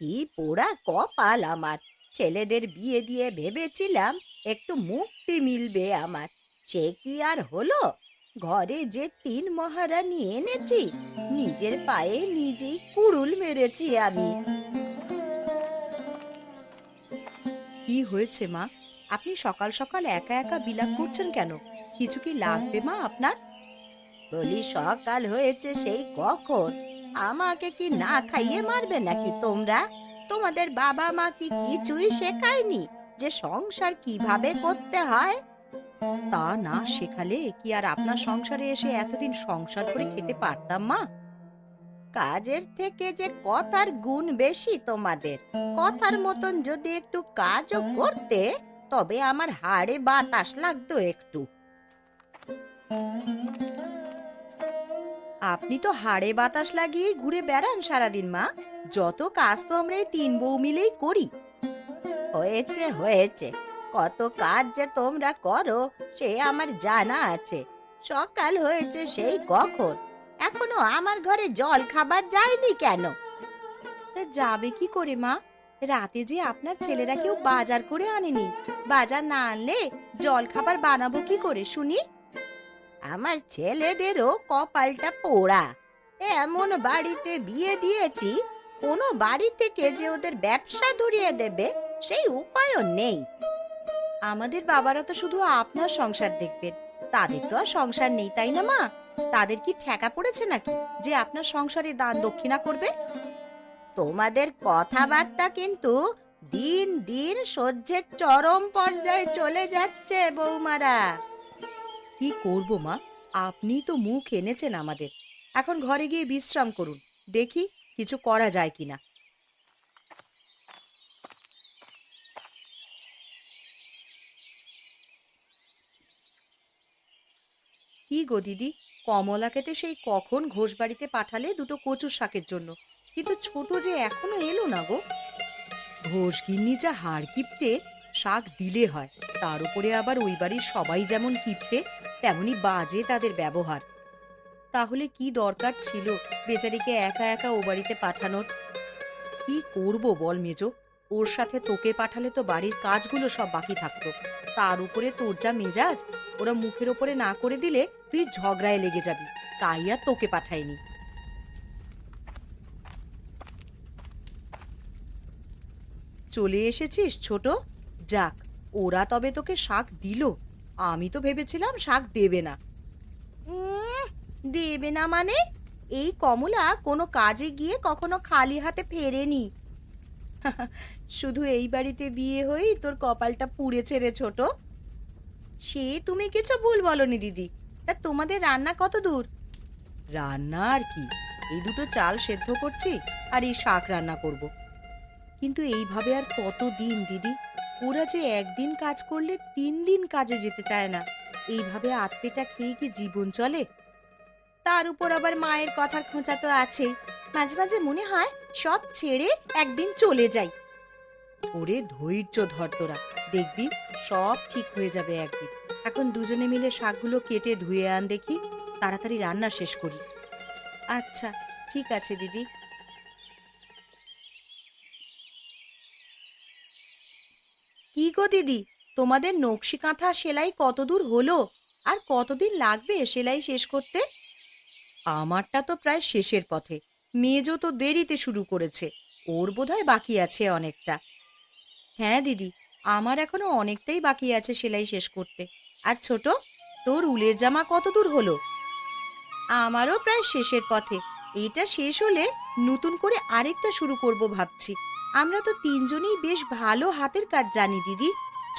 কি পোড়া কপাল আমার! ছেলেদের বিয়ে দিয়ে ভেবেছিলাম একটু মুক্তি মিলবে আমার, সে কি আর হলো? ঘরে যে তিন মহারানী এনেছি, নিজের পায়ে নিজেই কুড়ুল মেরেছি আমি। কি হয়েছে মা? আপনি সকাল সকাল একা একা বিলাপ করছেন কেন? কিছু কি লাগবে মা আপনার? বলি, সকাল হয়েছে সেই কখন? আমাকে কি না খাইয়ে মারবে নাকি তোমরা? তোমাদের বাবা মা কি কিছুই শেখায়নি যে সংসার কিভাবে করতে হয়? তা না শেখালে কি আর আপনার সংসারে এসে এতদিন সংসার করে খেতে পারতাম মা? কাজের থেকে যে কথার গুণ বেশি তোমাদের। কথার মতন যদি একটু কাজও করতে, তবে আমার হাড়ে বাতাস লাগতো একটু। আপনি তো হাড়ে বাতাস লাগিয়ে ঘুরে বেড়ান সারাদিন মা। যত কাজ তো আমরা এই তিন বউ মিলেই করি। হয়েছে হয়েছে, কত কাজ যে তোমরা করো সে আমার জানা আছে। সকাল হয়েছে সেই কখন, এখনো আমার ঘরে জল খাবার যায়নি কেন? তা যাবে কি করে মা? রাতে যে আপনার ছেলেরা কেউ বাজার করে আনেনি। বাজার না আনলে জল খাবার বানাবো কি করে শুনি? আমার ছেলেদেরও কপালটা পোড়া। এমন বাড়িতে বিয়ে দিয়েছি, কোনো বাড়ি থেকে যে ওদের ব্যবসা ধরিয়ে দেবে সেই উপায়ও নেই। আমাদের বাবারা তো শুধু আপনার সংসার দেখবেন, তাদের তো আর সংসার নেই, তাই না মা? তাদের কি ঠেকা পড়েছে নাকি যে আপনার সংসারে দান দক্ষিণা করবে? তোমাদের কথাবার্তা কিন্তু দিন দিন সহ্যের চরম পর্যায়ে চলে যাচ্ছে বৌমারা। কি করব মা, আপনি তো মুখ এনেছেন আমাদের। এখন ঘরে গিয়ে বিশ্রাম করুন, দেখি কিছু করা যায় কিনা। কি গো দিদি, কমলাকে তো সেই কখন ঘোষবাড়িতে পাঠালে দুটো কচুর শাকের জন্য, কিন্তু ছোট যে এখনো এলো না গো। ঘোষগিন্নি যা হাড় কিপটে, শাক দিলে হয়। তার উপরে আবার ওই বাড়ির সবাই যেমন কিপটে, তেমনি বাজে তাদের ব্যবহার। তাহলে কি দরকার ছিল বেচারিকে একা একা ও বাড়িতে পাঠানোর? কি করব বল মেজো, ওর সাথে তোকে পাঠালে তো বাড়ির কাজগুলো সব বাকি থাকতো। তার উপরে তোর যা মেজাজ, ওরা মুখের ওপরে না করে দিলে তুই ঝগড়ায় লেগে যাবি, তাই আর তোকে পাঠাইনি। চলে এসেছিস ছোট? যাক, ওরা তবে তোকে শাক দিল। আমি তো ভেবেছিলাম শাক দেবে না। দেবে না মানে? এই কমলা কোনো কাজে গিয়ে কখনো খালি হাতে ফেরেনি। শুধু এই বাড়িতে বিয়ে হয়েই তোর কপালটা পুড়েছে রে ছোট। সে তুমি কিছু ভুল বলনি দিদি। তা তোমাদের রান্না কত দূর? রান্না আর কি, এই দুটো চাল সেদ্ধ করছি আর এই শাক রান্না করব। কিন্তু এইভাবে আর কত দিন দিদি? ওরা যে একদিন কাজ করলে 3 দিন কাজে যেতে চায় না। এইভাবে আধপেটা খেয়ে কি জীবন চলে? তার উপর আবার মায়ের কথার খোঁচা তো আছেই। মাঝে মাঝে মনে হয় সব ছেড়ে একদিন চলে যাই। ওরে ধৈর্য ধর তোরা, দেখবি সব ঠিক হয়ে যাবে একদিন। এখন দুজনে মিলে শাকগুলো কেটে ধুয়ে আন দেখি, তাড়াতাড়ি রান্না শেষ করি। আচ্ছা, ঠিক আছে দিদি। কি গো দিদি, তোমাদের নকশি কাঁথা সেলাই কতদূর হলো? আর কতদিন লাগবে সেলাই শেষ করতে? আমারটা তো প্রায় শেষের পথে। মেজো তো দেরিতে শুরু করেছে, ওর বোধহয় বাকি আছে অনেকটা। হ্যাঁ দিদি, আমার এখনো অনেকটাই বাকি আছে সেলাই শেষ করতে। আর ছোট, তোর উলের জামা কতদূর হলো? আমারও প্রায় শেষের পথে। এটা শেষ হলে নতুন করে আরেকটা শুরু করব ভাবছি। আমরা তো তিনজনেই বেশ ভালো হাতের কাজ জানি দিদি।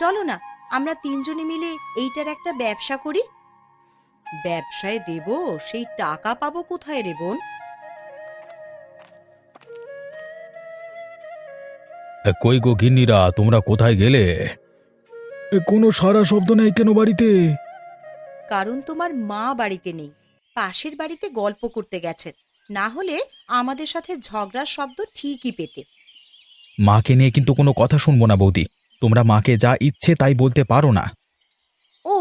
চলো না, আমরা তিনজনে মিলে এইটার একটা ব্যবসা করি। ব্যবসায় দেব, সেই টাকা পাবো কোথায় রে বোন? কই গো গিন্নিরা, তোমরা কোথায় গেলে? কোনো সারা শব্দ নেই কেন বাড়িতে? কারণ তোমার মা বাড়িতে নেই, পাশের বাড়িতে গল্প করতে গেছেন। না হলে আমাদের সাথে ঝগড়ার শব্দ ঠিকই পেতে। মাকে নিয়ে কিন্তু কোনো কথা শুনবো না বৌদি। তোমরা মাকে যা ইচ্ছে তাই বলতে পারো না। ও,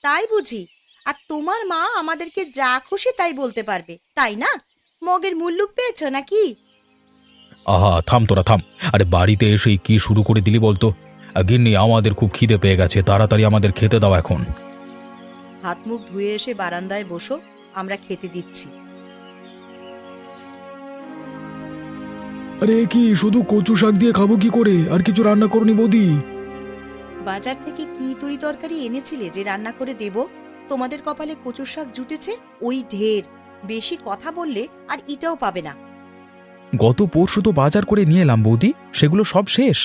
তাই বুঝি? আর তোমার মা আমাদেরকে যা খুশি তাই বলতে পারবে, তাই না? মগের মুল্লুক পেয়েছো নাকি? আহা, থাম তোরা থাম। আরে বাড়িতে এসেই কি শুরু করে দিলি বলতো? গিন্নি, আমাদের খুব খিদে পেয়ে গেছে, তাড়াতাড়ি আমাদের খেতে দাও এখন। হাত মুখ ধুয়ে এসে বারান্দায় বসো, আমরা খেতে দিচ্ছি। আরে কি, শুধু কচু শাক দিয়ে খাবো কি করে? আর কিছু রান্না করনি বৌদি? বাজার থেকে কি তরি তরকারি এনেছিলে যে রান্না করে দেব? তোমাদের কপালে কচুর শাক জুটেছে ওই ঢের। বেশি কথা বললে আর ইটাও পাবে না। গত পরশু তো বাজার করে নিয়ে এলাম বৌদি, সেগুলো সব শেষ।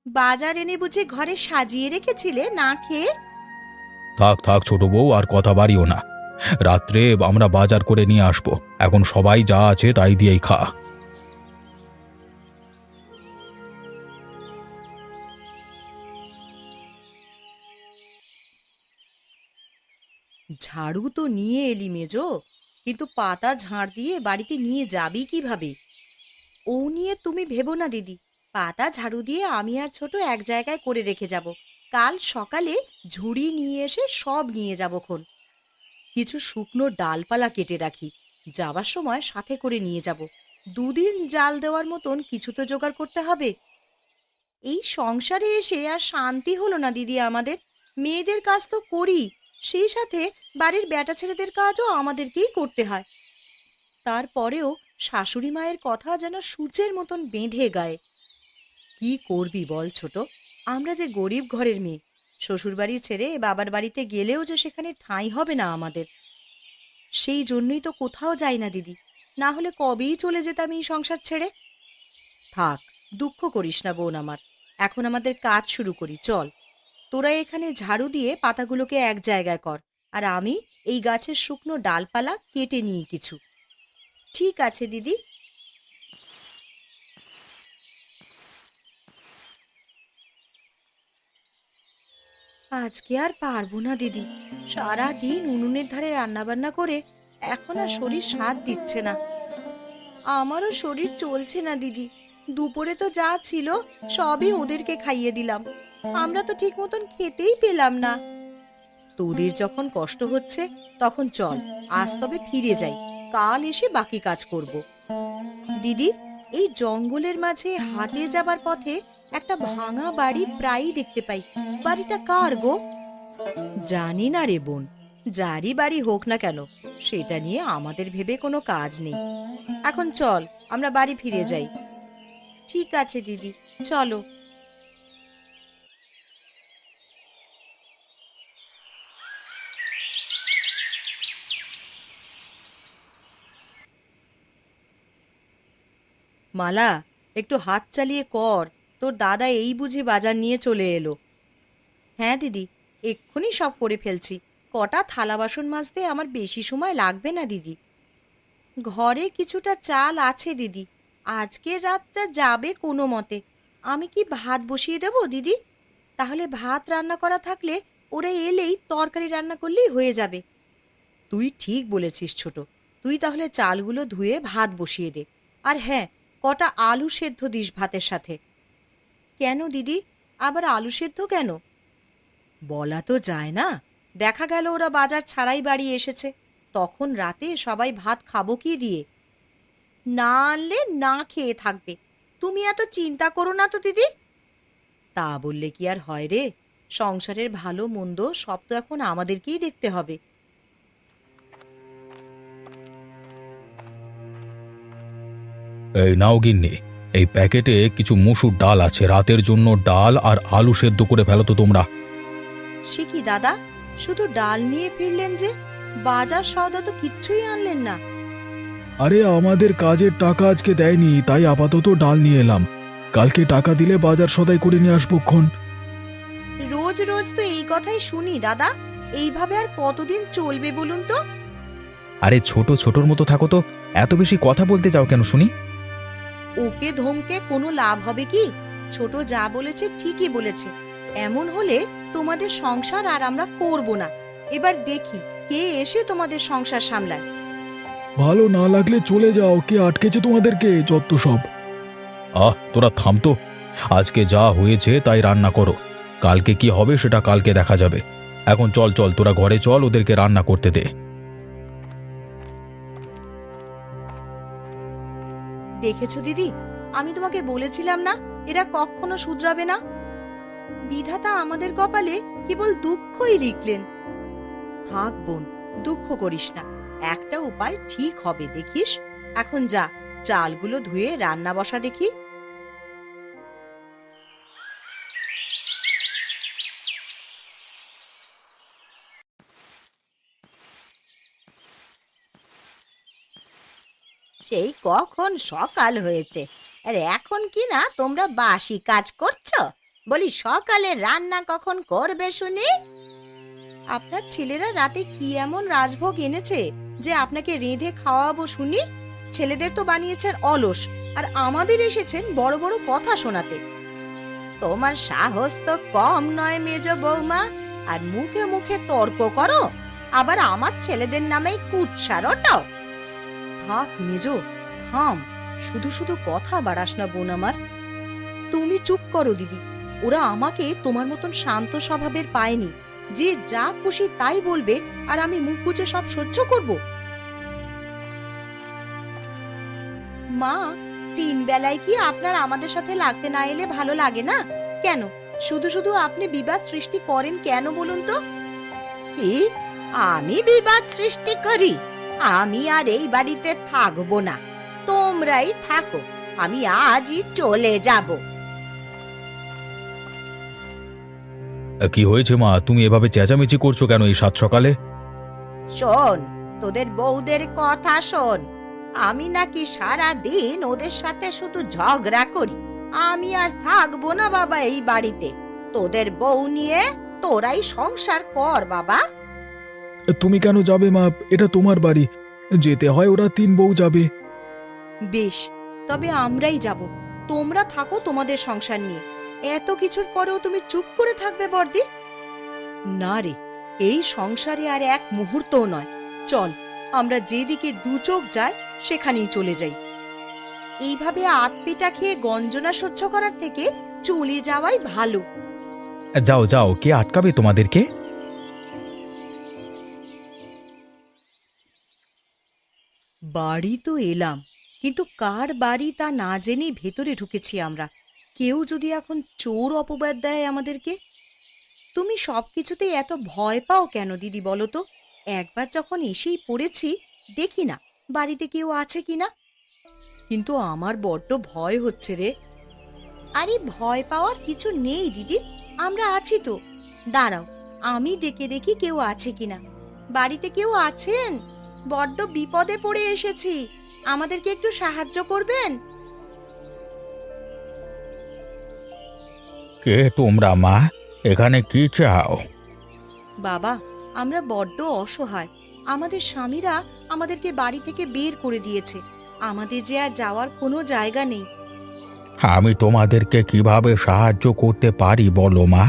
বাজার এনে বুঝে ঘরে সাজিয়ে রেখেছিলে না খেয়ে? থাক থাক ছোট বউ, আর কথা বাড়িও না। রাত্রে আমরা বাজার করে নিয়ে আসবো, এখন সবাই যা আছে তাই দিয়েই খা। ঝাড়ু তো নিয়ে এলি মেজো, কিন্তু পাতা ঝাড় দিয়ে বাড়িতে নিয়ে যাবি কিভাবে? ও নিয়ে তুমি ভেবো না দিদি। পাতা ঝাড়ু দিয়ে আমি আর ছোট এক জায়গায় করে রেখে যাব। কাল সকালে ঝুড়ি নিয়ে এসে সব নিয়ে যাবখন। কিছু শুকনো ডালপালা কেটে রাখি, যাবার সময় সাথে করে নিয়ে যাব। দুদিন জাল দেওয়ার মতন কিছু তো জোগাড় করতে হবে। এই সংসারে এসে আর শান্তি হলো না দিদি আমাদের। মেয়েদের কাজ তো করি, সেই সাথে বাড়ির বেটা ছেলেদের কাজও আমাদেরকেই করতে হয়। তারপরেও শাশুড়ি মায়ের কথা যেন সূর্যের মতন বেঁধে গায়ে। কি করবি বল ছোট, আমরা যে গরিব ঘরের মেয়ে, শ্বশুরবাড়ি ছেড়ে বাবার বাড়িতে গেলেও যে সেখানে ঠাঁই হবে না আমাদের। সেই জন্যই তো কোথাও যাই না দিদি, না হলে কবেই চলে যেতাম এই সংসার ছেড়ে। থাক, দুঃখ করিস না বোন আমার। এখন আমাদের কাজ শুরু করি, চল। তোরা এখানে ঝাড়ু দিয়ে পাতাগুলোকে এক জায়গায় কর, আর আমি এই গাছের শুকনো ডালপালা কেটে নিই কিছু। ঠিক আছে দিদি। আজকে আর পারবো না দিদি, সারা দিন উনুনের ধারে রান্নাবান্না করে এখন আর শরীর সাথ দিচ্ছে না। আমারও শরীর চলছে না দিদি। দুপুরে তো যা ছিল সবই ওদেরকে খাইয়ে দিলাম, আমরা তো ঠিক মতন খেতেই পেলাম না। তোদের যখন কষ্ট হচ্ছে তখন চল, আজ তবে ফিরে যাই, কাল এসে বাকি কাজ করব। দিদি, এই জঙ্গলের মাঝে হাটে যাবার পথে একটা ভাঙা বাড়ি প্রায়ই দেখতে পাই। বাড়িটা কার গো? জানি না রে বোন, যারই বাড়ি হোক না কেন, সেটা নিয়ে আমাদের ভেবে কোনো কাজ নেই। এখন চল, আমরা বাড়ি ফিরে যাই। ঠিক আছে দিদি, চলো। মালা, একটু হাত চালিয়ে কর, তোর দাদা এই বুঝি বাজার নিয়ে চলে এলো। হ্যাঁ দিদি, এক্ষুনি সব করে ফেলছি। কটা থালা বাসন মাজতে আমার বেশি সময় লাগবে না দিদি। ঘরে কিছুটা চাল আছে দিদি, আজকের রাতটা যাবে কোনো মতে। আমি কি ভাত বসিয়ে দেবো দিদি? তাহলে ভাত রান্না করা থাকলে ওরা এলেই তরকারি রান্না করলেই হয়ে যাবে। তুই ঠিক বলেছিস ছোট, তুই তাহলে চালগুলো ধুয়ে ভাত বসিয়ে দে। আর হ্যাঁ, কটা আলু সেদ্ধ দিস ভাতের সাথে। কেন দিদি, আবার আলু সেদ্ধ কেন? বলা তো যায় না, দেখা গেল ওরা বাজার ছাড়াই বাড়ি এসেছে, তখন রাতে সবাই ভাত খাবো কি দিয়ে? না আনলে না খেয়ে থাকবে। তুমি এত চিন্তা করো না তো দিদি। তা বললে কি আর হয় রে? সংসারের ভালো মন্দ সব তো এখন আমাদেরকেই দেখতে হবে। এই নাও গিন্নি, এই প্যাকেটে কিছু মসুর ডাল আছে, রাতের জন্য ডাল আর আলু সেদ্ধ করে ফেলো তো তোমরা। সে কি দাদা, শুধু ডাল নিয়ে ফিরলেন যে? বাজার সওদা তো কিচ্ছুই আনলেন না। আরে আমাদের কাজের টাকা আজকে দেয়নি, তাই আপাতত ডাল নিয়ে এলাম। কালকে টাকা দিলে বাজার সদাই করে নিয়ে আসবোক্ষণ। রোজ রোজ তো এই কথাই শুনি দাদা, এইভাবে আর কতদিন চলবে বলুন তো? আরে ছোট ছোটর মতো থাকো তো, এত বেশি কথা বলতে যাও কেন শুনি? ওকে ধমকে কোনো লাভ হবে কি? ছোট যা বলেছে ঠিকই বলেছে। এমন হলে তোমাদের সংসার আর আমরা করব না। এবার দেখি কে এসে তোমাদের সংসার সামলায়। ভালো না লাগলে চলে যাও, কে আটকেছে তোমাদেরকে? যত সব। তোরা থাম তো, আজকে যা হয়েছে তাই রান্না করো, কালকে কি হবে সেটা কালকে দেখা যাবে। এখন চল চল, তোরা ঘরে চল, ওদেরকে রান্না করতে দে। দেখেছো দিদি, আমি তোমাকে বলেছিলাম না এরা কখনো শুধরাবে না। বিধাতা আমাদের কপালে কেবল দুঃখই লিখলেন। থাক বোন, দুঃখ করিস না, একটা উপায় ঠিক হবে দেখিস। এখন যা, চালগুলো ধুয়ে রান্না বসা দেখি। সেই কখন সকাল হয়েছে, আর এখন কি না তোমরা বাসি কাজ করছো? বলি সকালে রান্না কখন করবে শুনি? আপনার ছেলেরা রাতে কি এমন রাজভোগ এনেছে যে আপনাকে রেঁধে খাওয়াবো শুনি? ছেলেদের তো বানিয়েছেন অলস, আর আমাদের এসেছেন বড় বড় কথা শোনাতে। তোমার সাহস তো কম নয় মেজ বৌমা, আর মুখে মুখে তর্ক করো, আবার আমার ছেলেদের নামেই কুৎসা রটাও। থাক মেজো, থাম, শুধু শুধু কথা বাড়াস না বোন আমার। তুমি চুপ করো দিদি, ওরা আমাকে তোমার মতন শান্ত স্বভাবের পায়নি যে যা খুশি তাই বলবে আর আমি মুখ বুজে সব সহ্য করব। মা, 3 বেলায় কি আপনার আমাদের সাথে লাগতে না এলে ভালো লাগে না? কেন শুধু শুধু আপনি বিবাদ সৃষ্টি করেন কেন বলুন তো? কি, আমি বিবাদ সৃষ্টি করি? আমি আর এই বাড়িতে থাকবো না, তোমরাই থাকো, আমি আজই চলে যাব। কি হয়েছে মা, তুমি এভাবে চেঁচামেচি করছো কেন এই সাত সকালে? শোন, তোদের বউদের কথা শোন। আমি নাকি সারা দিন ওদের সাথে শুধু ঝগড়া করি। আমি আর থাকবো না বাবা এই বাড়িতে। তোদের বউ নিয়ে তোরাই সংসার কর বাবা। তুমি কেন যাবে মা? এটা তোমার বাড়ি, যেতে হয় ওরা 3 বউ যাবে। বেশ, তবে আমরাই যাব, তোমরা থাকো তোমাদের সংসার নিয়ে। এত কিছুর পরেও তুমি চুপ করে থাকবে বর্দি? না রে, এই সংসারে আর এক মুহূর্তও নয়। চল, আমরা যেদিকে দু চোখ যায় সেখানেই চলে যাই। এইভাবে আতপেটা খেয়ে গঞ্জনা সহ্য করার থেকে চলে যাওয়াই ভালো। যাও যাও, কে আটকাবে তোমাদেরকে? বাড়ি তো এলাম, কিন্তু কার বাড়ি তা না জেনেই ভেতরে ঢুকেছি আমরা। কেউ যদি এখন চোর অপবাদ দেয় আমাদেরকে। তুমি সবকিছুতেই এত ভয় পাও কেন দিদি বলো তো? একবার যখন এসেই পড়েছি, দেখি না বাড়িতে কেউ আছে কিনা। কিন্তু আমার বড্ড ভয় হচ্ছে রে। আরে ভয় পাওয়ার কিছু নেই দিদি, আমরা আছি তো। দাঁড়াও, আমি ডেকে দেখি কেউ আছে কিনা। বাড়িতে কেউ আছেন? বড্ড বিপদে পড়ে এসেছি, আমাদেরকে একটু সাহায্য করবেন? কে তোমরা মা? এখানে কি চাও? বাবা, আমরা বড্ড অসহায়। আমাদের স্বামীরা আমাদেরকে বাড়ি থেকে বের করে দিয়েছে। আমাদের যে আর যাওয়ার কোনো জায়গা নেই। আমি তোমাদেরকে কিভাবে সাহায্য করতে পারি বলো মা?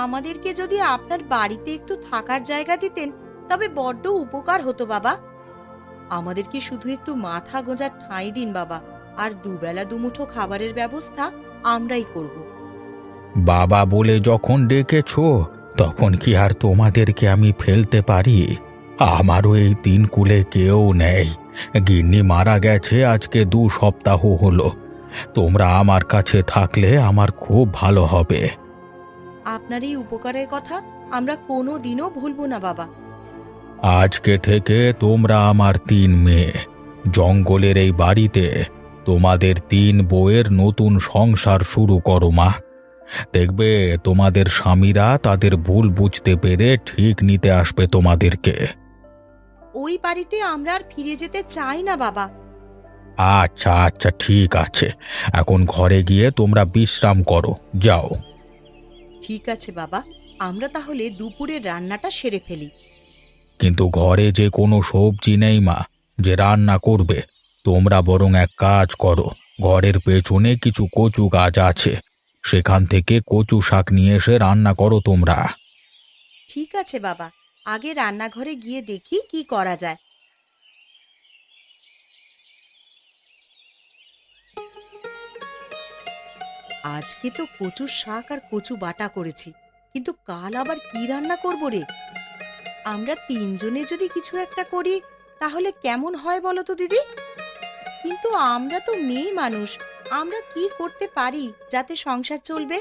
আমাদেরকে যদি আপনার বাড়িতে একটু থাকার জায়গা দিতেন তবে বড্ড উপকার হতো বাবা। আমাদেরকে শুধু একটু মাথা গোঁজার ঠাঁই দিন বাবা, আর দুবেলা দুমুঠো খাবারের ব্যবস্থা আমরাই করব। বাবা বলে যখন ডেকেছো, তখন কি আর তোমাদেরকে আমি ফেলতে পারি? আমারও এই 3 কুলে কেউ নেই। গিন্নি মারা গেছে আজকে 2 সপ্তাহ হলো। তোমরা আমার কাছে থাকলে আমার খুব ভালো হবে। আপনার এই উপকারের কথা আমরা কোনো দিনও ভুলব না বাবা। আজকে থেকে তোমরা আমার 3 মেয়ে। জঙ্গলের এই বাড়িতে তোমাদের 3 বউয়ের নতুন সংসার শুরু করো মা। দেখবে তোমাদের স্বামীরা তাদের ভুল বুঝতে পেরে ঠিক নিতে আসবে তোমাদেরকে। ওই বাড়িতে আমরা আর ফিরে যেতে চাই না বাবা। আচ্ছা আচ্ছা, ঠিক আছে। এখন ঘরে গিয়ে তোমরা বিশ্রাম করো, যাও। ঠিক আছে বাবা, আমরা তাহলে দুপুরের রান্নাটা সেরে ফেলি। কিন্তু ঘরে যে কোনো সবজি নেই মা, যে রান্না করবে। তোমরা বরং এক কাজ করো, ঘরের পেছনে কিছু কচু গাছ আছে, সেখান থেকে কচু শাক নিয়ে এসে রান্না করো তোমরা। ঠিক আছে বাবা, আগে রান্নাঘরে গিয়ে দেখি কি করা যায়। আজকে তো কচুর শাক আর কচু বাটা করেছি, কিন্তু কাল আবার কি রান্না করব রে? আমরা 3 জনে যদি কিছু একটা করি তাহলে কেমন হয় বলো তো দিদি? কিন্তু আমরা তো মেয়ে মানুষ, আমরা কি করতে পারি যাতে সংসার চলবে?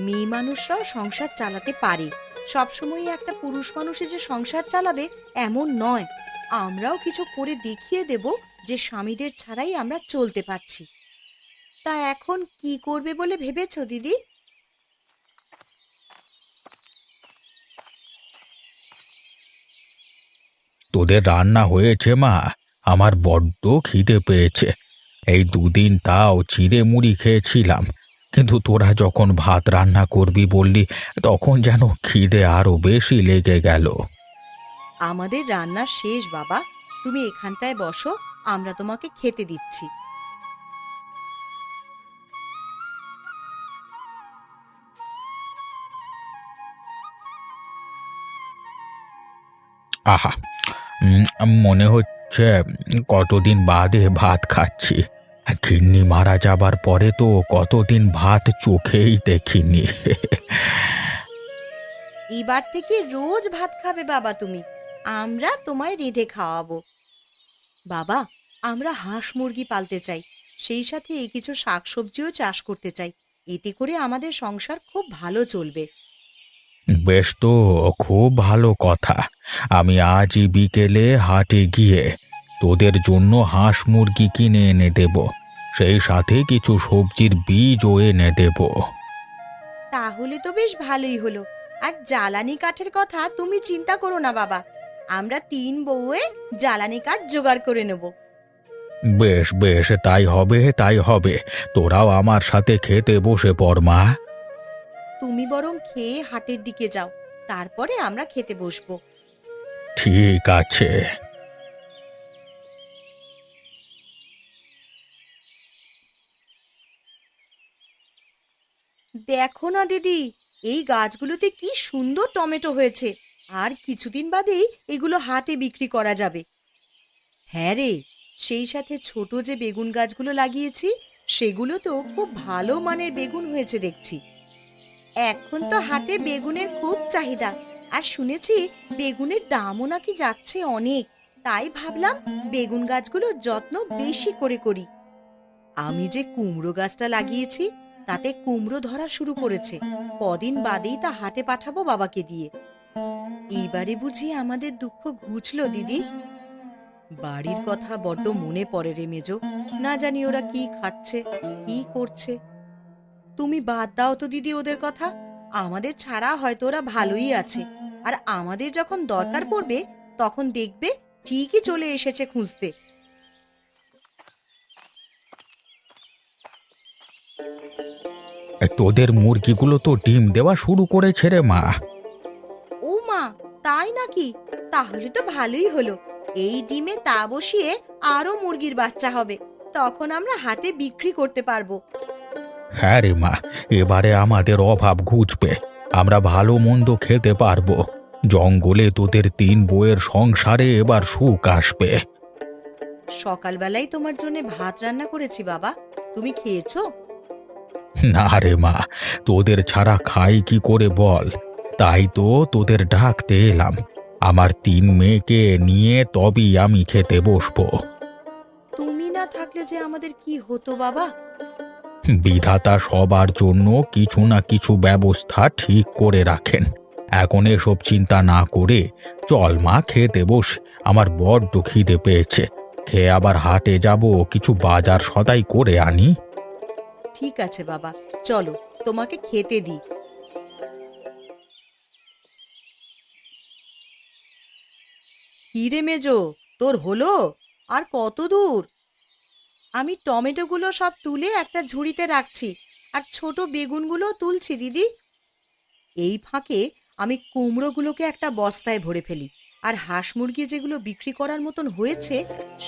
মেয়ে মানুষরাও সংসার চালাতে পারে, সবসময় একটা পুরুষ মানুষে যে সংসার চালাবে এমন নয়। আমরাও কিছু করে দেখিয়ে দেব যে স্বামীদের ছাড়াই আমরা চলতে পারছি। তা এখন কি করবে বলে ভেবেছো দিদি? তোদের রান্না হয়েছে মা? আমার বড্ড খিদে পেয়েছে। এই দুদিন তাও চিড়ে মুড়ি খেয়েছিলাম, কিন্তু তোরা যখন ভাত রান্না করবি বললি তখন যেন খিদে আরো বেশি লেগে গেল। আমাদের রান্না শেষ বাবা, তুমি এখানটায় বসো, আমরা তোমাকে খেতে দিচ্ছি। আহা, মনে হচ্ছে কতদিন বাদে ভাত খাচ্ছি। গিন্নি মারা যাবার পরে তো কতদিন ভাত চোখেই দেখিনি। এবার থেকে রোজ ভাত খাবে বাবা তুমি, আমরা তোমায় রেঁধে খাওয়াবো। বাবা, আমরা হাঁস মুরগি পালতে চাই, সেই সাথে এই কিছু শাকসবজিও চাষ করতে চাই। এতে করে আমাদের সংসার খুব ভালো চলবে। বেশ, তো খুব ভালো কথা। আমি আজই বিকেলে হাটে গিয়ে তোদের জন্য হাঁস মুরগি কিনে এনে দেব, সেই সাথে কিছু সবজির বীজও এনে দেব। তাহলে তো বেশ ভালোই হলো। আর জ্বালানি কাঠের কথা তুমি চিন্তা করো না বাবা, আমরা 3 বউয়ে জ্বালানি কাঠ জোগাড় করে নেব। বেশ বেশ, তাই হবে তাই হবে। তোরাও আমার সাথে খেতে বসে পড় মা। তুমি বরং খেয়ে হাটের দিকে যাও, তারপরে আমরা খেতে বসবো। ঠিক আছে। দেখো না দিদি, এই গাছগুলোতে কি সুন্দর টমেটো হয়েছে। আর কিছুদিন বাদেই এগুলো হাটে বিক্রি করা যাবে। হ্যাঁ রে, সেই সাথে ছোট যে বেগুন গাছগুলো লাগিয়েছি সেগুলোতেও খুব ভালো মানের বেগুন হয়েছে দেখছি। এখন তো হাটে বেগুনের খুব চাহিদা, আর শুনেছি বেগুনের দামও নাকি যাচ্ছে অনেক। তাই ভাবলাম বেগুন গাছগুলোর যত্ন বেশি করে করি। আমি যে কুমড়ো গাছটা লাগিয়েছি তাতে কুমড়ো ধরা শুরু করেছে, কদিন বাদেই তা হাটে পাঠাবো বাবাকে দিয়ে। এইবারে বুঝি আমাদের দুঃখ ঘুচলো দিদি। বাড়ির কথা বড্ড মনে পড়ে রে মেজো, না জানি ওরা কি খাচ্ছে কি করছে। তুমি বাদ দাও তো দিদি ওদের কথা, আমাদের ছাড়া হয়তো ওরা ভালোই আছে। আর আমাদের যখন দরকার পড়বে তখন দেখবে ঠিকই চলে এসেছে খুঁজতে। তোদের মুরগিগুলো তো ডিম দেওয়া শুরু করেছে রে মা। ও মা, তাই নাকি? তাহলে তো ভালোই হলো। এই ডিমে তা বসিয়ে আরো মুরগির বাচ্চা হবে, তখন আমরা হাটে বিক্রি করতে পারবো। হ্যাঁ রে মা, এবারে আমাদের অভাব ঘুচবে, আমরা ভালো মন্দ খেতে পারবো। জঙ্গলে তোদের 3 বউয়ের সংসারে এবার সুখ আসবে। সকালবেলায় তোমার জন্য ভাত রান্না করেছি বাবা, তুমি খেয়েছো? না রে মা, তোদের ছাড়া খাই কি করে বল? তাই তো তোদের ডাকতে এলাম। আমার 3 মেয়েকে নিয়ে তবেই আমি খেতে বসবো। তুমি না থাকলে যে আমাদের কি হতো বাবা। বিধাতা সবার জন্য কিছু না কিছু ব্যবস্থা ঠিক করে রাখেন। এখন এসব চিন্তা না করে চল মা, খেতে বস। আমার বড্ড খিদে পেয়েছে। খেয়ে আবার হাটে যাব, কিছু বাজার সদাই করে আনি। ঠিক আছে বাবা, চলো তোমাকে খেতে দিই। কি রে মেজো, তোর হলো? আর কত দূর? আমি টমেটোগুলো সব তুলে একটা ঝুড়িতে রাখছি, আর ছোট বেগুনগুলো তুলছি দিদি। এই ফাঁকে আমি কুমড়োগুলোকে একটা বস্তায় ভরে ফেলি, আর হাঁস মুরগি যেগুলো বিক্রি করার মতন হয়েছে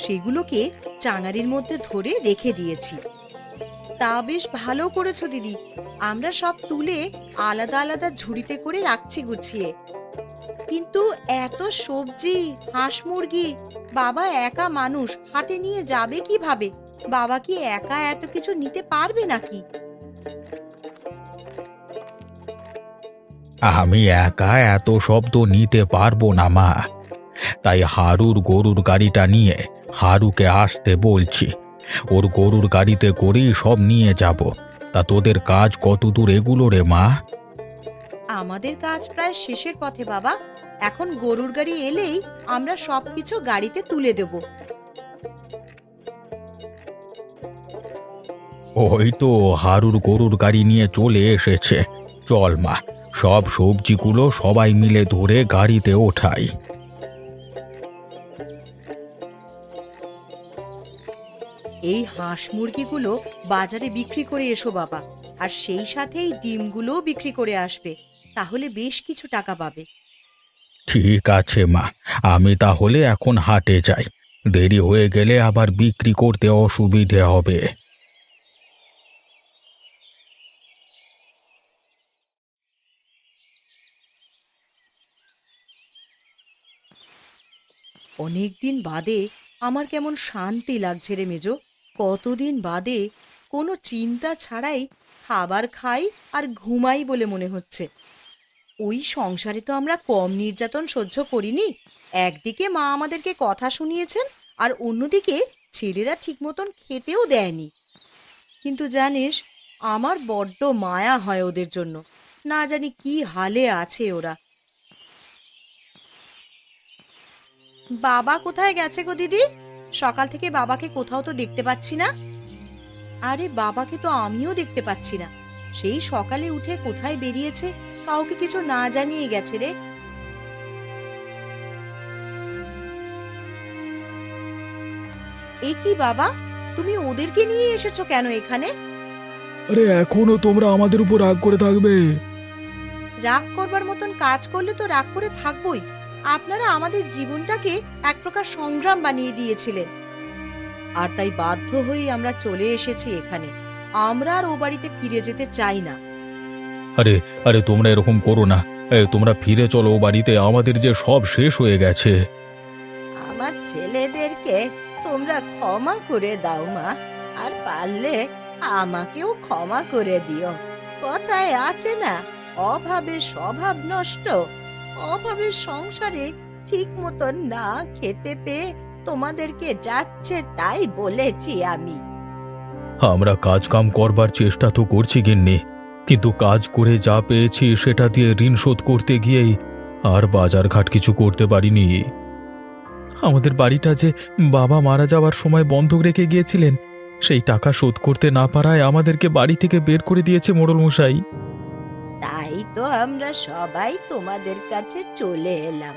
সেগুলোকে চাঙারির মধ্যে ধরে রেখে দিয়েছি। তা বেশ ভালো করেছো দিদি, আমরা সব তুলে আলাদা আলাদা ঝুড়িতে করে রাখছি গুছিয়ে। কিন্তু এত সবজি, হাঁস মুরগি, বাবা একা মানুষ হাটে নিয়ে যাবে কিভাবে? বাবা কি একা এত কিছু নিতে পারবে নাকি? আমি একা এত শব্দ নিতে পারবো না মা। তাই হারুর গরুর গাড়িটা নিয়ে হারুকে আসতে বলছি। ওর গরুর গাড়িতে করেই সব নিয়ে যাব। তা তোদের কাজ কত দূর এগুলো রে মা? আমাদের কাজ প্রায় শেষের পথে বাবা। এখন গরুর গাড়ি এলেই আমরা সবকিছু গাড়িতে তুলে দেব। ওই তো হারুর গরুর গাড়ি নিয়ে চলে এসেছে। চল মা, সব সবজিগুলো সবাই মিলে ধরে গাড়িতে ওঠাই। এই হাঁস মুরগিগুলো বাজারে বিক্রি করে এসো বাবা, আর সেই সাথে এই ডিমগুলোও বিক্রি করে আসবে। তাহলে বেশ কিছু টাকা পাবে। ঠিক আছে মা, আমি তাহলে এখন হাটে যাই। দেরি হয়ে গেলে আবার বিক্রি করতে অসুবিধে হবে। অনেকদিন বাদে আমার কেমন শান্তি লাগছে রে মেজো। কতদিন বাদে কোনো চিন্তা ছাড়াই খাবার খাই আর ঘুমাই বলে মনে হচ্ছে। ওই সংসারে তো আমরা কম নির্যাতন সহ্য করিনি। একদিকে মা আমাদেরকে কথা শুনিয়েছেন, আর অন্যদিকে ছেলেরা ঠিক মতন খেতেও দেয়নি। কিন্তু জানিস, আমার বড্ড মায়া হয় ওদের জন্য। না জানি কি হালে আছে ওরা। বাবা কোথায় গেছে গো দিদি? সকাল থেকে বাবাকে কোথাও তো দেখতে পাচ্ছি না। আরে বাবাকে তো আমিও দেখতে পাচ্ছি না। সেই সকালে উঠে কোথায় বেরিয়েছে, কাউকে কিছু না জানিয়ে গেছে রে। এ কি বাবা, তুমি ওদেরকে নিয়ে এসেছো কেন এখানে? আরে এখনো তোমরা আমাদের উপর রাগ করে থাকবে? রাগ করবার মতন কাজ করলে তো রাগ করে থাকবোই। আপনারা আমাদের জীবনটাকে এক প্রকার সংগ্রাম বানিয়ে দিয়েছিলেন, আর তাই বাধ্য হয়েই আমরা চলে এসেছি এখানে। আমরা আর ও বাড়িতে ফিরে যেতে চাই না। আরে আরে তোমরা এরকম করো না। তোমরা ফিরে চলো বাড়িতে, আমাদের যে সব শেষ হয়ে গেছে। আমার ছেলেদেরকে তোমরা ক্ষমা করে দাও মা, আর পারলে আমাকেও ক্ষমা করে দিও। কথায় আছে না, অভাবের স্বভাব নষ্ট। অভাবের সংসারে ঠিক মতন না খেতে পেয়ে তোমাদেরকে যাচ্ছে তাই বলেছি আমি। আমরা কাজ কাম করবার চেষ্টা তো করছি গিন্নি, কিন্তু কাজ করে যা পেয়েছি সেটা দিয়ে ঋণ শোধ করতে গিয়েই আর বাজারঘাট কিছু করতে পারিনি। আমাদের বাড়িটা যে বাবা মারা যাওয়ার সময় বন্ধক রেখে গিয়েছিলেন, সেই টাকা শোধ করতে না পারায় আমাদেরকে বাড়ি থেকে বের করে দিয়েছে মোড়ল মশাই। তাই তো আমরা সবাই তোমাদের কাছে চলে এলাম।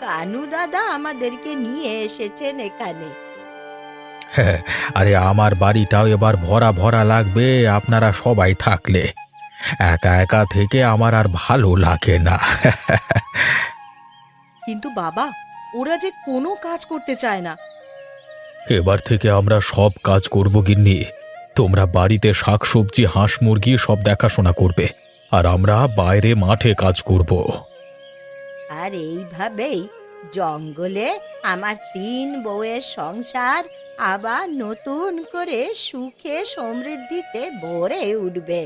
কানু দাদা আমাদেরকে নিয়ে এসেছেন এখানে। হ্যাঁ, আরে আমার বাড়িটাও এবার ভরা ভরা লাগবে আপনারা সবাই থাকলে। একা একা থেকে আমার আর ভালো লাগে না। কিন্তু বাবা, ওরা যে কোনো কাজ করতে চায় না। এবার থেকে আমরা সব কাজ করব গিন্নি। তোমরা বাড়িতে শাকসবজি হাঁস মুরগি সব দেখাশোনা করবে, আর আমরা বাইরে মাঠে কাজ করব। আর এইভাবেই জঙ্গলে আমার 3 বউয়ের সংসার আবার নতুন করে সুখে সমৃদ্ধিতে ভরে উঠবে।